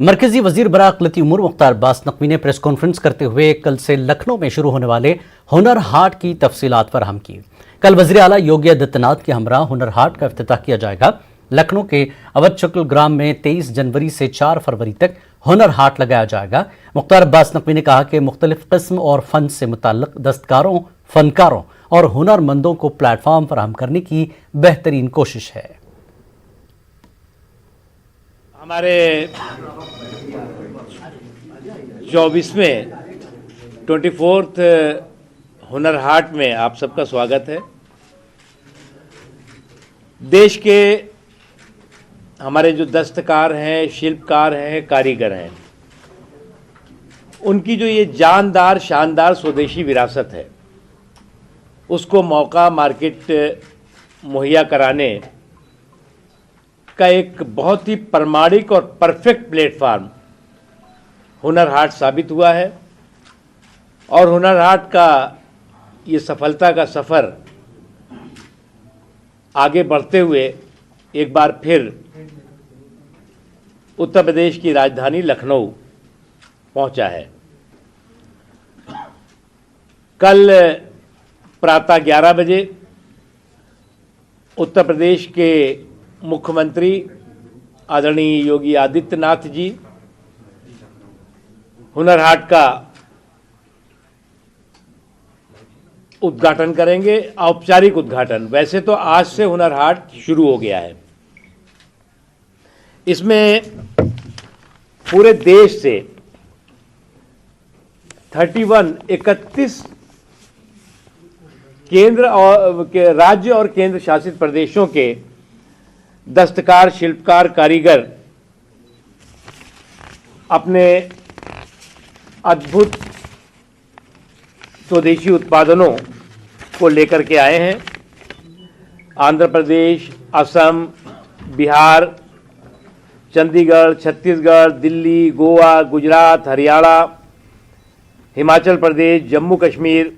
मरकजी वजीर बराक़लती उमूर मुख्तार अब्बास नकवी ने प्रेस कॉन्फ्रेंस करते हुए कल से लखनऊ में शुरू होने वाले हुनर हाट की तफसीलात फराहम की। कल वज़ीर आला योगी आदित्यनाथ के हमरा हुनर हाट का इफ्तिताह किया जाएगा। लखनऊ के अवध शुक्ल ग्राम में 23 जनवरी से 4 फरवरी तक हुनर हाट लगाया जाएगा। मुख्तार अब्बास नकवी ने कहा कि मुख्तलिफ किस्म और फन से मुताल्लिक दस्तकारों, फनकारों और हुनरमंदों को प्लेटफॉर्म फराहम करने की बेहतरीन कोशिश है। हमारे 24वें 24th हुनर हाट में आप सबका स्वागत है। देश के हमारे जो दस्तकार हैं, शिल्पकार हैं, कारीगर हैं, उनकी जो ये जानदार शानदार स्वदेशी विरासत है, उसको मौका मार्केट मुहैया कराने का एक बहुत ही प्रामाणिक और परफेक्ट प्लेटफार्म हुनर हाट साबित हुआ है। और हुनर हाट का ये सफलता का सफ़र आगे बढ़ते हुए एक बार फिर उत्तर प्रदेश की राजधानी लखनऊ पहुंचा है। कल प्रातः 11 बजे उत्तर प्रदेश के मुख्यमंत्री आदरणीय योगी आदित्यनाथ जी हुनर हाट का उद्घाटन करेंगे, औपचारिक उद्घाटन। वैसे तो आज से हुनर हाट शुरू हो गया है। इसमें पूरे देश से 31 केंद्र और राज्य और केंद्र शासित प्रदेशों के दस्तकार, शिल्पकार, कारीगर अपने अद्भुत स्वदेशी उत्पादनों को लेकर के आए हैं। आंध्र प्रदेश, असम, बिहार, चंडीगढ़, छत्तीसगढ़, दिल्ली, गोवा, गुजरात, हरियाणा, हिमाचल प्रदेश, जम्मू कश्मीर